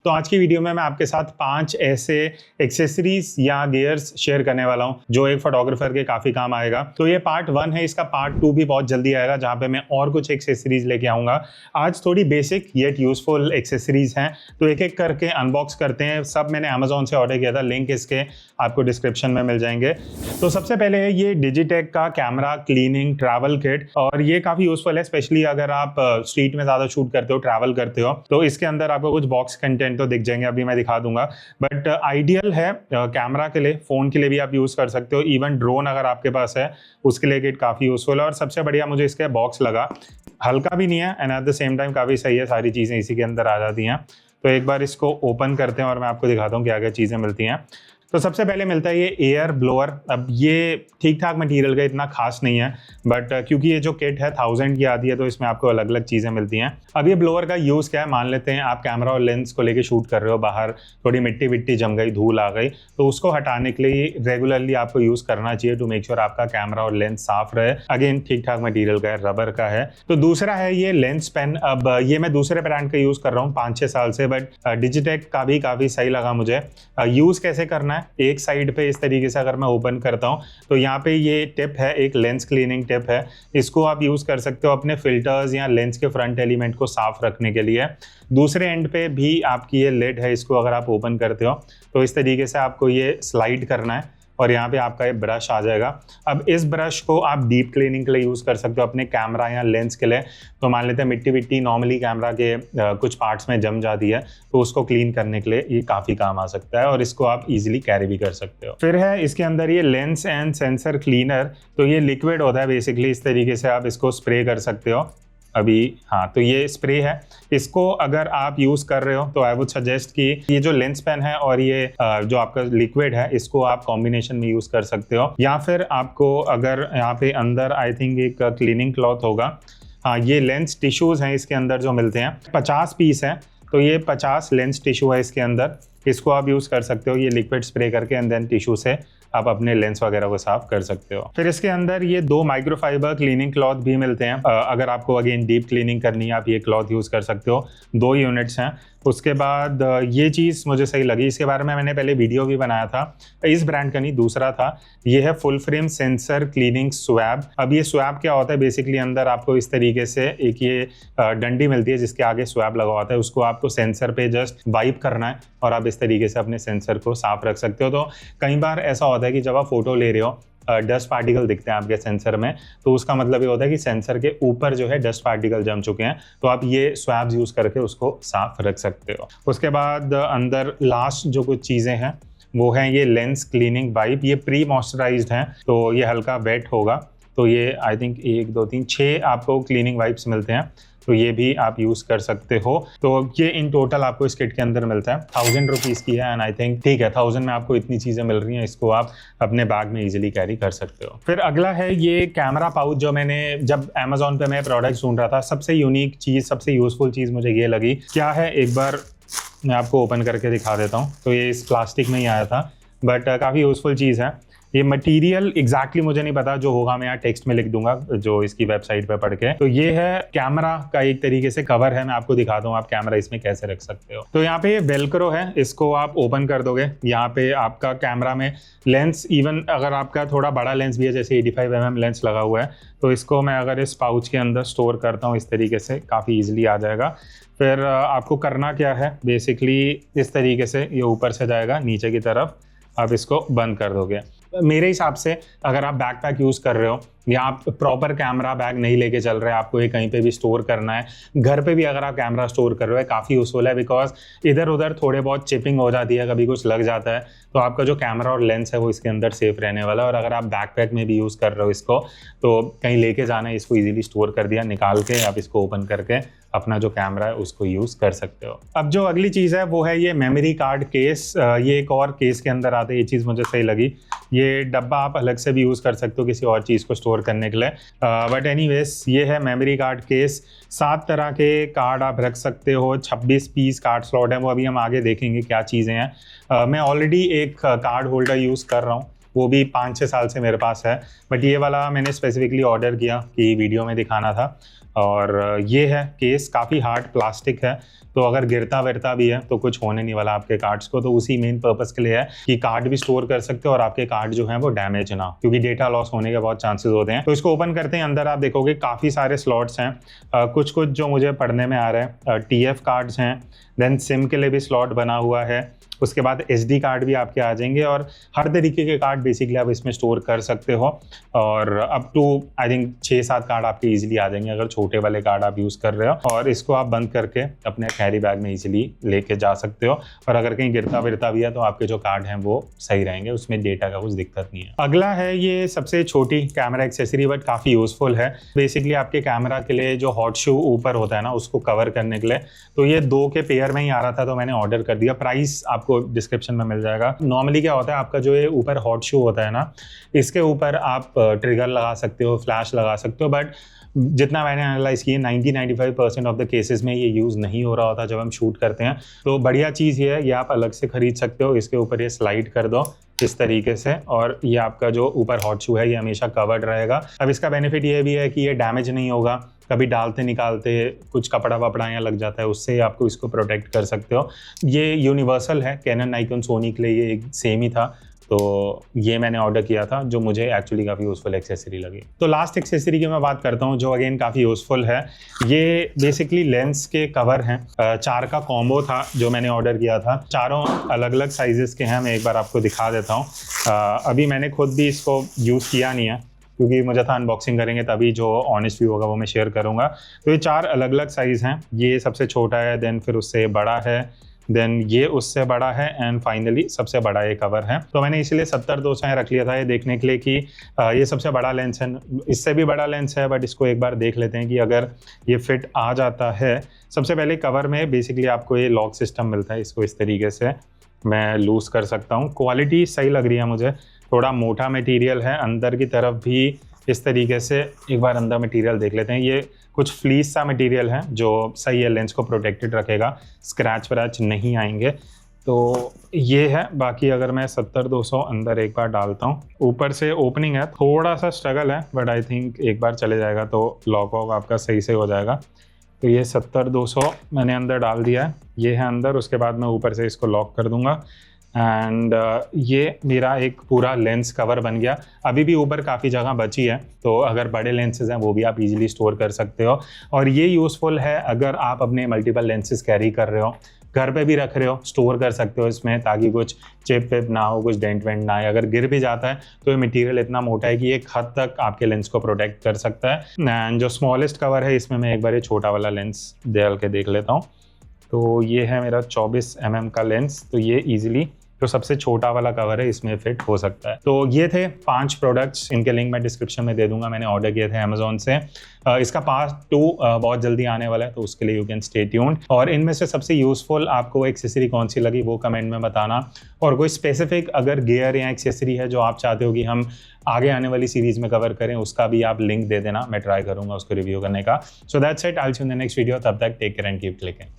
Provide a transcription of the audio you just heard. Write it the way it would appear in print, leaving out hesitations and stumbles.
तो आज की वीडियो में मैं आपके साथ 5 ऐसे एक्सेसरीज या गियर्स शेयर करने वाला हूं जो एक फोटोग्राफर के काफी काम आएगा। तो ये पार्ट 1 है, इसका पार्ट 2 भी बहुत जल्दी आएगा जहां पे मैं और कुछ एक्सेसरीज लेके आऊंगा। आज थोड़ी बेसिक येट यूजफुल एक्सेसरीज हैं, तो एक एक करके अनबॉक्स करते हैं। सब मैंने अमेजोन से ऑर्डर किया था, लिंक इसके आपको डिस्क्रिप्शन में मिल जाएंगे। तो सबसे पहले है ये डिजिटेक का कैमरा क्लीनिंग ट्रैवल किट, और ये काफी यूजफुल है, स्पेशली अगर आप स्ट्रीट में ज्यादा शूट करते हो, ट्रैवल करते हो। तो इसके अंदर आपको कुछ बॉक्स कंटेंट तो दिख जाएंगे, अभी मैं दिखा दूंगा। बट आइडियल है कैमरा के लिए, फोन के लिए भी आप यूज कर सकते हो, इवन ड्रोन अगर आपके पास है उसके लिए किट काफी यूजफुल है। और सबसे बढ़िया मुझे इसके बॉक्स लगा, हल्का भी नहीं है and at the same time काफी सही है, सारी चीजें इसी के अंदर आ जाती हैं। तो एक बार इसको ओपन करते हैं और मैं आपको दिखाता हूँ क्या क्या चीजें मिलती हैं। तो सबसे पहले मिलता है ये एयर ब्लोअर। अब ये ठीक ठाक मटेरियल का, इतना खास नहीं है, बट क्योंकि ये जो किट है 1000 की आती है तो इसमें आपको अलग अलग चीज़ें मिलती हैं। अब ये ब्लोअर का यूज़ क्या है, मान लेते हैं आप कैमरा और लेंस को लेके शूट कर रहे हो, बाहर थोड़ी मिट्टी विट्टी जम गई, धूल आ गई, तो उसको हटाने के लिए रेगुलरली आपको यूज़ करना चाहिए टू मेक श्योर आपका कैमरा और लेंस साफ रहे। अगेन ठीक ठाक मटीरियल का है, रबर का है। तो दूसरा है ये लेंस पेन। अब ये मैं दूसरे ब्रांड का यूज़ कर रहा हूँ 5-6 साल से, बट डिजिटेक का भी काफ़ी सही लगा मुझे। यूज़ कैसे करना है, एक साइड पे इस तरीके से अगर मैं ओपन करता हूं तो यहाँ पे ये टिप है, एक लेंस क्लीनिंग टिप है। इसको आप यूज कर सकते हो अपने फिल्टर्स या लेंस के फ्रंट एलिमेंट को साफ रखने के लिए। दूसरे एंड पे भी आपकी ये लिड है, इसको अगर आप ओपन करते हो तो इस तरीके से आपको ये स्लाइड करना है और यहाँ पे आपका ये ब्रश आ जाएगा। अब इस ब्रश को आप डीप क्लीनिंग के लिए यूज़ कर सकते हो अपने कैमरा या लेंस के लिए। तो मान लेते हैं मिट्टी विट्टी नॉर्मली कैमरा के कुछ पार्ट्स में जम जाती है, तो उसको क्लीन करने के लिए ये काफ़ी काम आ सकता है और इसको आप इजीली कैरी भी कर सकते हो। फिर है इसके अंदर ये लेंस एंड सेंसर क्लीनर। तो ये लिक्विड होता है बेसिकली, इस तरीके से आप इसको स्प्रे कर सकते हो अभी। हाँ, तो ये स्प्रे है, इसको अगर आप यूज कर रहे हो तो आई वुड सजेस्ट कि ये जो लेंस पेन है और ये जो आपका लिक्विड है, इसको आप कॉम्बिनेशन में यूज कर सकते हो। या फिर आपको अगर यहाँ पे अंदर आई थिंक एक क्लीनिंग क्लॉथ होगा। हाँ, ये लेंस टिश्यूज हैं इसके अंदर जो मिलते हैं, 50 पीस है, तो ये 50 लेंस टिश्यू है इसके अंदर। इसको आप यूज कर सकते हो, ये लिक्विड स्प्रे करके एंड देन टिश्यू से आप अपने लेंस वगैरह को साफ कर सकते हो। फिर इसके अंदर ये 2 माइक्रोफाइबर क्लीनिंग क्लॉथ भी मिलते हैं। अगर आपको अगेन डीप क्लीनिंग करनी है, आप ये क्लॉथ यूज कर सकते हो। 2 यूनिट्स हैं। उसके बाद ये चीज़ मुझे सही लगी, इसके बारे में मैंने पहले वीडियो भी बनाया था, इस ब्रांड का नहीं दूसरा था। ये है full frame sensor cleaning swab. अब ये स्वैब क्या होता है, बेसिकली अंदर आपको इस तरीके से एक ये डंडी मिलती है जिसके आगे स्वैब लगा होता है, उसको आपको सेंसर पे जस्ट वाइप करना है और आप इस तरीके से अपने सेंसर को साफ रख सकते हो। तो कई बार ऐसा होता है कि जब आप फोटो ले रहे हो, डस्ट पार्टिकल दिखते हैं आपके सेंसर में, तो उसका मतलब ये होता है कि सेंसर के ऊपर जो है डस्ट पार्टिकल जम चुके हैं, तो आप ये स्वैब्स यूज करके उसको साफ रख सकते हो। उसके बाद अंदर लास्ट जो कुछ चीज़ें हैं वो हैं ये लेंस क्लीनिंग वाइप। ये प्री मॉइस्चराइज्ड हैं, तो ये हल्का वेट होगा। तो ये आई थिंक 1 2 3 6 आपको क्लीनिंग वाइप्स मिलते हैं, तो ये भी आप यूज कर सकते हो। तो ये इन टोटल आपको इस किट के अंदर मिलता है। 1000 रुपीज़ की है एंड आई थिंक ठीक है, 1000 में आपको इतनी चीज़ें मिल रही हैं, इसको आप अपने बैग में इजीली कैरी कर सकते हो। फिर अगला है ये कैमरा पाउच, जो मैंने जब अमेजोन पे मैं प्रोडक्ट ढूंढ रहा था, सबसे यूनिक चीज़, सबसे यूजफुल चीज़ मुझे ये लगी। क्या है, एक बार मैं आपको ओपन करके दिखा देता हूँ। तो ये इस प्लास्टिक में ही आया था, बट काफ़ी यूजफुल चीज़ है। ये मटेरियल एग्जैक्टली मुझे नहीं पता, जो होगा मैं यहाँ टेक्स्ट में लिख दूंगा जो इसकी वेबसाइट पे पढ़ के। तो ये है कैमरा का एक तरीके से कवर है, मैं आपको दिखाता हूँ आप कैमरा इसमें कैसे रख सकते हो। तो यहाँ पे ये वेलक्रो है, इसको आप ओपन कर दोगे, यहाँ पे आपका कैमरा में लेंस, इवन अगर आपका थोड़ा बड़ा लेंस भी है, जैसे 85mm लेंस लगा हुआ है, तो इसको मैं अगर इस पाउच के अंदर स्टोर करता हूँ इस तरीके से, काफ़ी ईजिली आ जाएगा। फिर आपको करना क्या है, बेसिकली इस तरीके से ये ऊपर से जाएगा नीचे की तरफ, आप इसको बंद कर दोगे। मेरे हिसाब से अगर आप बैकपैक यूज़ कर रहे हो या आप प्रॉपर कैमरा बैग नहीं लेके चल रहे, आपको ये कहीं पे भी स्टोर करना है, घर पे भी अगर आप कैमरा स्टोर कर रहे हो, काफ़ी यूजफुल है। बिकॉज इधर उधर थोड़े बहुत चिपिंग हो जाती है, कभी कुछ लग जाता है, तो आपका जो कैमरा और लेंस है वो इसके अंदर सेफ रहने वाला है। और अगर आप बैकपैक में भी यूज़ कर रहे हो इसको, तो कहीं लेके जाना है, इसको ईजिली स्टोर कर दिया, निकाल के आप इसको ओपन करके अपना जो कैमरा है उसको यूज़ कर सकते हो। अब जो अगली चीज़ है वो है ये मेमोरी कार्ड केस। ये एक और केस के अंदर आते हैं, ये चीज़ मुझे सही लगी। ये डब्बा आप अलग से भी यूज़ कर सकते हो किसी और चीज़ को स्टोर करने के लिए, बट एनीवेज ये है मेमोरी कार्ड केस। 7 तरह के कार्ड आप रख सकते हो, 26 पीस कार्ड स्लॉट है, वो अभी हम आगे देखेंगे क्या चीज़ें हैं। मैं ऑलरेडी एक कार्ड होल्डर यूज़ कर रहा हूँ, वो भी 5-6 साल से मेरे पास है, बट ये वाला मैंने स्पेसिफिकली ऑर्डर किया कि वीडियो में दिखाना था। और ये है केस, काफ़ी हार्ड प्लास्टिक है, तो अगर गिरता विरता भी है तो कुछ होने नहीं वाला आपके कार्ड्स को। तो उसी मेन पर्पस के लिए है कि कार्ड भी स्टोर कर सकते हो और आपके कार्ड जो है वो डैमेज ना हो, क्योंकि डेटा लॉस होने के बहुत चांसेस होते हैं। तो इसको ओपन करते हैं, अंदर आप देखोगे काफ़ी सारे स्लॉट्स हैं, कुछ कुछ जो मुझे पढ़ने में आ रहा है TF कार्ड्स हैं, देन सिम के लिए भी स्लॉट बना हुआ है, उसके बाद SD कार्ड भी आपके आ जाएंगे और हर तरीके के कार्ड बेसिकली आप इसमें स्टोर कर सकते हो। और up to I think 6-7 card आपके इजीली आ जाएंगे अगर छोटे वाले कार्ड आप यूज़ कर रहे हो। और इसको आप बंद करके अपने कैरी बैग में इजीली लेके जा सकते हो, और अगर कहीं गिरता विरता भी है तो आपके जो कार्ड हैं वो सही रहेंगे, उसमें डेटा का कुछ दिक्कत नहीं है। अगला है ये सबसे छोटी कैमरा एक्सेसरी, बट काफ़ी यूजफुल है। बेसिकली आपके कैमरा के लिए जो हॉट शू ऊपर होता है ना, उसको कवर करने के लिए, तो ये 2 के पेयर में ही आ रहा था, तो मैंने ऑर्डर कर दिया। प्राइस आपको डिस्क्रिप्शन में मिल जाएगा। नॉर्मली क्या होता है, आपका जो ये ऊपर हॉट शू होता है ना, इसके ऊपर आप ट्रिगर लगा सकते हो, फ्लैश लगा सकते हो, बट जितना मैंने एनालाइज किया 90-95% ऑफ द केसेस में ये यूज़ नहीं हो रहा होता जब हम शूट करते हैं। तो बढ़िया चीज़ ये है, ये आप अलग से खरीद सकते हो, इसके ऊपर ये स्लाइड कर दो इस तरीके से, और ये आपका जो ऊपर हॉट शू है ये हमेशा कवर्ड रहेगा। अब इसका बेनिफिट ये भी है कि ये डैमेज नहीं होगा, कभी डालते निकालते कुछ कपड़ा वपड़ा यहाँ लग जाता है, उससे आपको इसको प्रोटेक्ट कर सकते हो। ये यूनिवर्सल है, कैनन, नाइकॉन, सोनी के लिए ये सेम ही था, तो ये मैंने ऑर्डर किया था, जो मुझे एक्चुअली काफ़ी यूज़फुल एक्सेसरी लगी। तो लास्ट एक्सेसरी की मैं बात करता हूँ, जो अगेन काफ़ी यूज़फुल है। ये बेसिकली लेंस के कवर हैं, 4 का कॉम्बो था जो मैंने ऑर्डर किया था। चारों अलग अलग साइजेस के हैं, मैं एक बार आपको दिखा देता हूँ। अभी मैंने खुद भी इसको यूज़ किया नहीं है, क्योंकि मुझे था अनबॉक्सिंग करेंगे तभी जो ऑनेस्ट व्यू होगा वो मैं शेयर करूँगा। तो ये 4 अलग अलग साइज़ हैं, ये सबसे छोटा है, देन फिर उससे बड़ा है, देन ये उससे बड़ा है, एंड फाइनली सबसे बड़ा ये कवर है। तो मैंने इसीलिए 70-200 रख लिया था ये देखने के लिए कि ये सबसे बड़ा लेंस है। इससे भी बड़ा लेंस है, बट इसको एक बार देख लेते हैं कि अगर ये फिट आ जाता है। सबसे पहले कवर में बेसिकली आपको ये लॉक सिस्टम मिलता है, इसको इस तरीके से मैं लूज़ कर सकता हूँ। क्वालिटी सही लग रही है मुझे, थोड़ा मोटा मटेरियल है, अंदर की तरफ भी इस तरीके से एक बार अंदर मटेरियल देख लेते हैं। ये कुछ फ्लीस सा मटेरियल है जो सही है, लेंस को प्रोटेक्टेड रखेगा, स्क्रैच व्रैच नहीं आएंगे। तो ये है। बाकी अगर मैं 70-200 अंदर एक बार डालता हूँ, ऊपर से ओपनिंग है, थोड़ा सा स्ट्रगल है, बट आई थिंक एक बार चले जाएगा तो लॉक वॉक आपका सही से हो जाएगा। तो ये 70-200 मैंने अंदर डाल दिया है, ये है अंदर। उसके बाद मैं ऊपर से इसको लॉक कर दूंगा एंड ये मेरा एक पूरा लेंस कवर बन गया। अभी भी ऊपर काफ़ी जगह बची है, तो अगर बड़े लेंसेज हैं वो भी आप इजीली स्टोर कर सकते हो। और ये यूज़फुल है अगर आप अपने मल्टीपल लेंसेज कैरी कर रहे हो, घर पे भी रख रहे हो, स्टोर कर सकते हो इसमें, ताकि कुछ चिप विप ना हो, कुछ डेंट वेंट ना आए। अगर गिर भी जाता है तो ये मटेरियल इतना मोटा है कि एक हद तक आपके लेंस को प्रोटेक्ट कर सकता है। एंड जो स्मॉलेस्ट कवर है इसमें मैं एक बार ये छोटा वाला लेंस डाल के देख लेता हूँ। तो ये है मेरा 24 mm का लेंस, तो ये ईजिली जो सबसे छोटा वाला कवर है इसमें फिट हो सकता है। तो ये थे 5 प्रोडक्ट्स, इनके लिंक मैं डिस्क्रिप्शन में दे दूंगा, मैंने ऑर्डर किए थे अमेजोन से। इसका पार्ट 2 बहुत जल्दी आने वाला है, तो उसके लिए यू कैन स्टे ट्यून्ड। और इनमें से सबसे यूजफुल आपको एक्सेसरी कौन सी लगी वो कमेंट में बताना। और कोई स्पेसिफिक अगर गियर या एक्सेसरी है जो आप चाहते हो कि हम आगे आने वाली सीरीज में कवर करें, उसका भी आप लिंक दे देना, मैं ट्राई करूंगा उसको रिव्यू करने का। So that's it, I will see you in the next video. तब तक take care and keep clicking.